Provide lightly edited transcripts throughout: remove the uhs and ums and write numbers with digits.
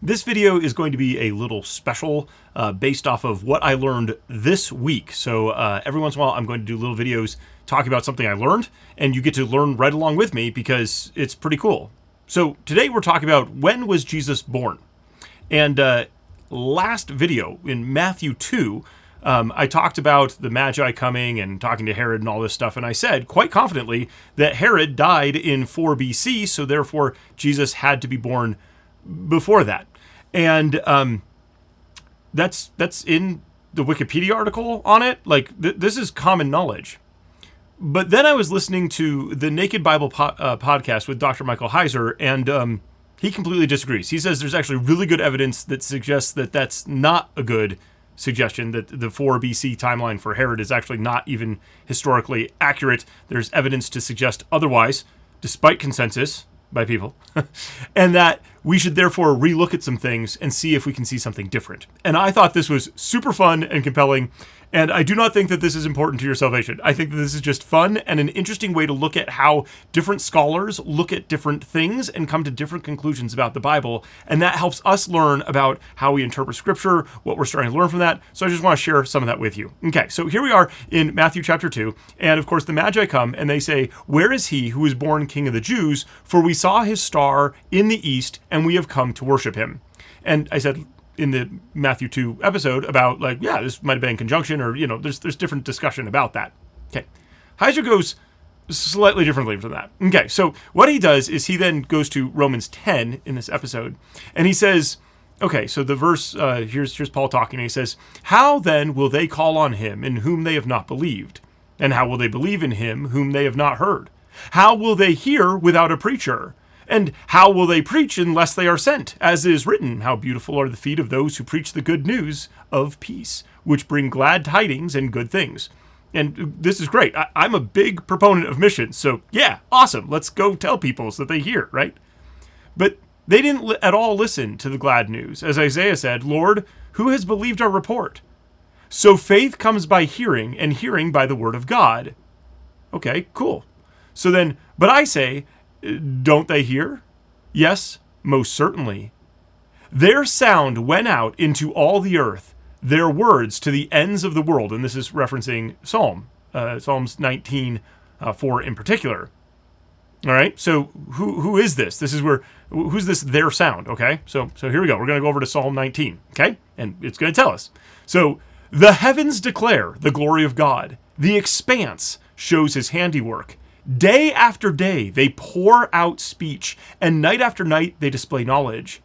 This video is going to be a little special based off of what I learned this week. So every once in a while, I'm going to do little videos talking about something I learned, and you get to learn right along with me because it's pretty cool. So today we're talking about when was Jesus born? And last video in Matthew 2, I talked about the Magi coming and talking to Herod and all this stuff, and I said quite confidently that Herod died in 4 BC, so therefore Jesus had to be born before that. And that's in the Wikipedia article on it. Like, this is common knowledge. But then I was listening to the Naked Bible podcast with Dr. Michael Heiser, and he completely disagrees. He says there's actually really good evidence that suggests that that's not a good suggestion, that the 4 BC timeline for Herod is actually not even historically accurate. There's evidence to suggest otherwise, despite consensus by people, and that we should therefore relook at some things and see if we can see something different. And I thought this was super fun and compelling, and I do not think that this is important to your salvation. I think that this is just fun and an interesting way to look at how different scholars look at different things and come to different conclusions about the Bible, and that helps us learn about how we interpret Scripture, what we're starting to learn from that. So I just want to share some of that with you. Okay, so here we are in Matthew chapter 2, and of course the Magi come and they say, "Where is he who was born King of the Jews? For we saw his star in the east, and we have come to worship him." And I said in the Matthew 2 episode about, like, yeah, this might have been in conjunction, or, you know, there's different discussion about that. Okay. Heiser goes slightly differently from that. Okay, so what he does is he then goes to Romans 10 in this episode, and he says, okay, so the verse, here's Paul talking, and he says, "How then will they call on him in whom they have not believed? And how will they believe in him whom they have not heard? How will they hear without a preacher? And how will they preach unless they are sent? As is written, how beautiful are the feet of those who preach the good news of peace, which bring glad tidings and good things." And this is great. I'm a big proponent of missions. So yeah, awesome. Let's go tell people so that they hear, right? But they didn't at all listen to the glad news. As Isaiah said, "Lord, who has believed our report?" So faith comes by hearing, and hearing by the word of God. Okay, cool. So then, but I say, don't they hear? Yes, most certainly. Their sound went out into all the earth, their words to the ends of the world. And this is referencing Psalms 19, 4 in particular. All right, so who is this? Who's this their sound, okay? So here we go. We're going to go over to Psalm 19, okay? And it's going to tell us. So, "The heavens declare the glory of God. The expanse shows his handiwork. Day after day they pour out speech, and night after night they display knowledge.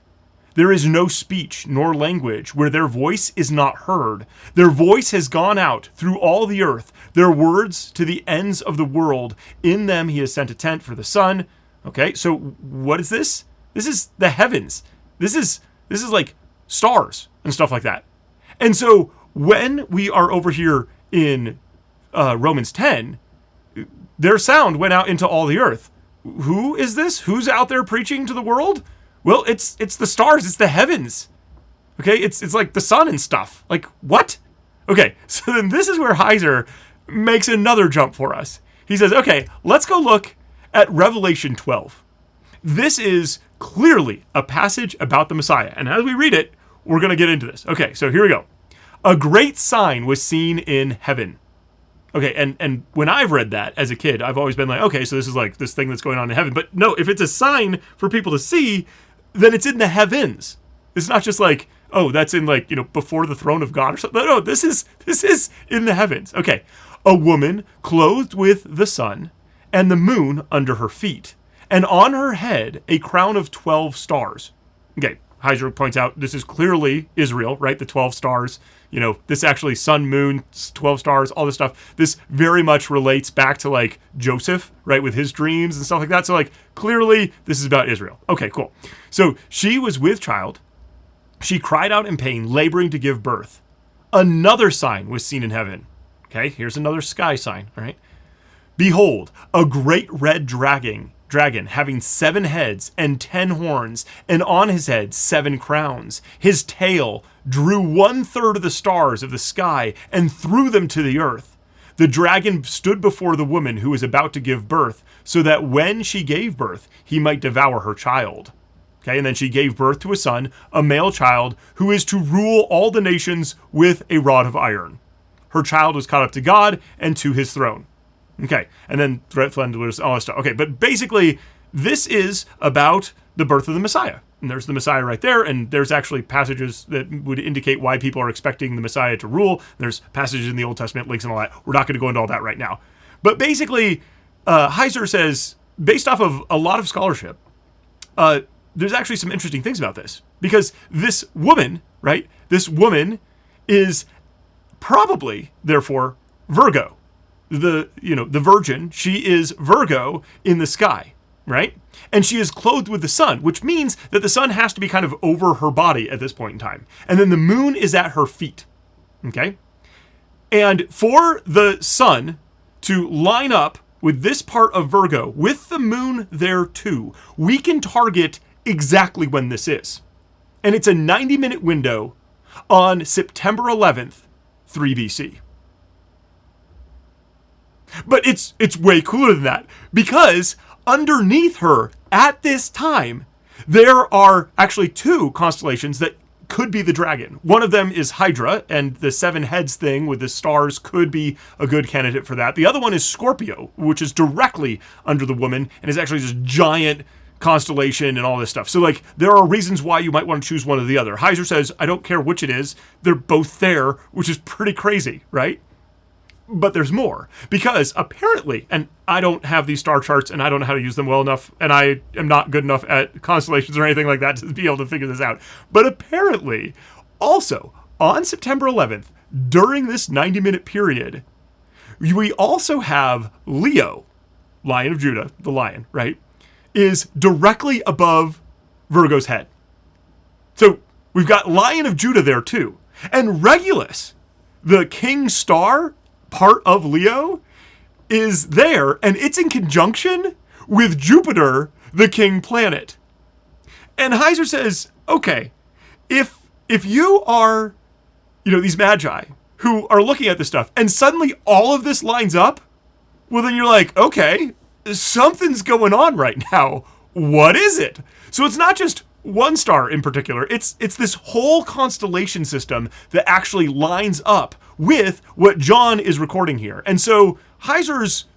There is no speech nor language where their voice is not heard. Their voice has gone out through all the earth, their words to the ends of the world. In them he has sent a tent for the sun." Okay, so what is this? This is the heavens. This is like stars and stuff like that. And so when we are over here in Romans 10, their sound went out into all the earth. Who is this? Who's out there preaching to the world? Well, it's the stars. It's the heavens. Okay, it's like the sun and stuff. Like, what? Okay, so then this is where Heiser makes another jump for us. He says, okay, let's go look at Revelation 12. This is clearly a passage about the Messiah. And as we read it, we're going to get into this. Okay, so here we go. "A great sign was seen in heaven." Okay, and when I've read that as a kid, I've always been like, okay, so this is like this thing that's going on in heaven. But no, if it's a sign for people to see, then it's in the heavens. It's not just like, oh, that's in, like, you know, before the throne of God or something. No, this is in the heavens. Okay, "A woman clothed with the sun and the moon under her feet, and on her head a crown of 12 stars. Okay, Heiser points out this is clearly Israel, right? The 12 stars. You know, this actually sun, moon, 12 stars, all this stuff. This very much relates back to, like, Joseph, right, with his dreams and stuff like that. So, like, clearly this is about Israel. Okay, cool. So she was with child. She cried out in pain, laboring to give birth. Another sign was seen in heaven. Okay, here's another sky sign, all right? Behold, a great red dragon having 7 heads and 10 horns, and on his head 7 crowns. His tail drew 1/3 of the stars of the sky and threw them to the earth. The dragon stood before the woman who was about to give birth, so that when she gave birth, he might devour her child. Okay, and then she gave birth to a son, a male child, who is to rule all the nations with a rod of iron. Her child was caught up to God and to his throne. Okay, and then threat fled to all this stuff. Okay, but basically, this is about the birth of the Messiah. And there's the Messiah right there, and there's actually passages that would indicate why people are expecting the Messiah to rule. There's passages in the Old Testament, links and all that. We're not going to go into all that right now. But basically, Heiser says, based off of a lot of scholarship, there's actually some interesting things about this. Because this woman, right, this woman is probably, therefore, Virgo. The Virgin, she is Virgo in the sky, right? And she is clothed with the sun, which means that the sun has to be kind of over her body at this point in time. And then the moon is at her feet, okay? And for the sun to line up with this part of Virgo, with the moon there too, we can target exactly when this is. And it's a 90-minute window on September 11th, 3 BC. But it's way cooler than that, because underneath her at this time, there are actually two constellations that could be the dragon. One of them is Hydra, and the seven heads thing with the stars could be a good candidate for that. The other one is Scorpio, which is directly under the woman and is actually this giant constellation and all this stuff. So like, there are reasons why you might want to choose one or the other. Heiser says, I don't care which it is. They're both there, which is pretty crazy, right? But there's more, because apparently, and I don't have these star charts and I don't know how to use them well enough, and I am not good enough at constellations or anything like that to be able to figure this out. But apparently, also, on September 11th, during this 90-minute period, we also have Leo, Lion of Judah, the lion, right, is directly above Virgo's head. So we've got Lion of Judah there too. And Regulus, the king star part of Leo, is there, and it's in conjunction with Jupiter, the king planet. And Heiser says, okay, if you are, these magi who are looking at this stuff, and suddenly all of this lines up, well, then you're like, okay, something's going on right now. What is it? So it's not just one star in particular. It's this whole constellation system that actually lines up with what John is recording here. And so Heiser's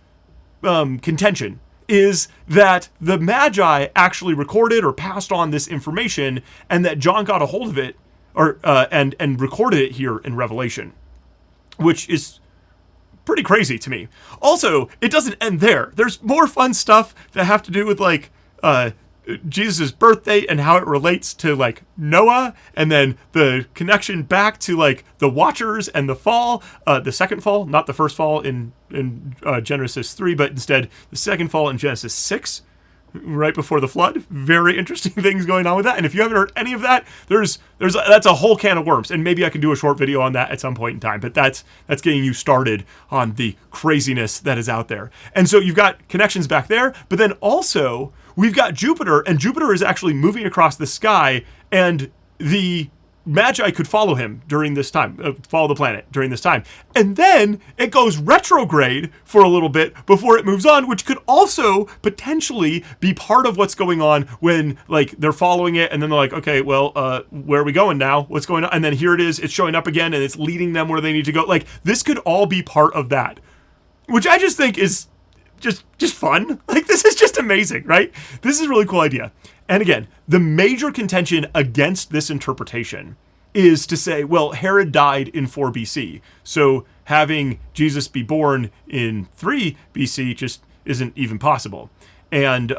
contention is that the Magi actually recorded or passed on this information, and that John got a hold of it or and recorded it here in Revelation, which is pretty crazy to me. Also, it doesn't end there. There's more fun stuff that have to do with like Jesus' birthday and how it relates to like Noah, and then the connection back to like the Watchers and the fall, the second fall, not the first fall in Genesis 3, but instead the second fall in Genesis 6, right before the flood. Very interesting things going on with that. And if you haven't heard any of that, that's a whole can of worms. And maybe I can do a short video on that at some point in time, but that's getting you started on the craziness that is out there. And so you've got connections back there, but then also we've got Jupiter, and Jupiter is actually moving across the sky, and the Magi could follow him during this time, follow the planet during this time. And then it goes retrograde for a little bit before it moves on, which could also potentially be part of what's going on when like they're following it, and then they're like, okay, well, where are we going now? What's going on? And then here it is, it's showing up again, and it's leading them where they need to go. Like, this could all be part of that, which I just think is just fun. Like, this is just amazing, right? This is a really cool idea. And again, the major contention against this interpretation is to say, well, Herod died in 4 BC, so having Jesus be born in 3 BC just isn't even possible. And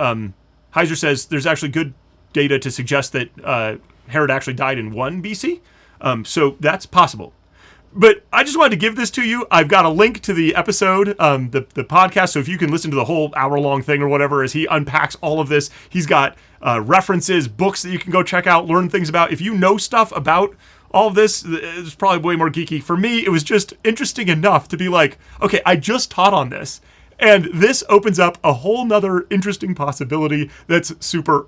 Heiser says there's actually good data to suggest that Herod actually died in 1 BC, so that's possible. But I just wanted to give this to you. I've got a link to the episode, the podcast, so if you can listen to the whole hour-long thing or whatever as he unpacks all of this. He's got references, books that you can go check out, learn things about. If you know stuff about all of this, it's probably way more geeky. For me, it was just interesting enough to be like, okay, I just taught on this, and this opens up a whole nother interesting possibility that's super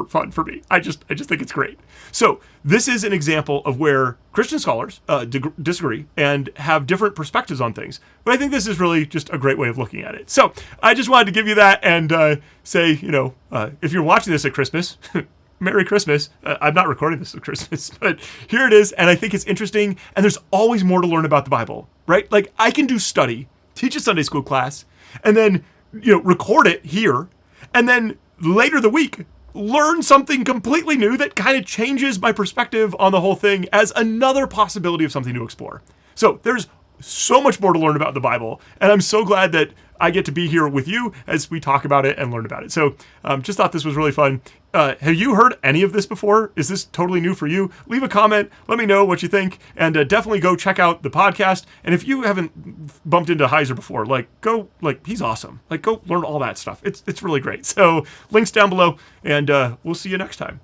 fun for me. I just think it's great. So this is an example of where Christian scholars disagree and have different perspectives on things. But I think this is really just a great way of looking at it. So I just wanted to give you that and say, if you're watching this at Christmas, Merry Christmas. I'm not recording this at Christmas, but here it is. And I think it's interesting. And there's always more to learn about the Bible, right? Like I can do study, teach a Sunday school class, and then, record it here. And then later the week, learn something completely new that kind of changes my perspective on the whole thing as another possibility of something to explore. So there's so much more to learn about the Bible, and I'm so glad that I get to be here with you as we talk about it and learn about it. So just thought this was really fun. Have you heard any of this before? Is this totally new for you? Leave a comment. Let me know what you think, and definitely go check out the podcast. And if you haven't bumped into Heiser before, he's awesome. Go learn all that stuff. It's really great. So links down below, and we'll see you next time.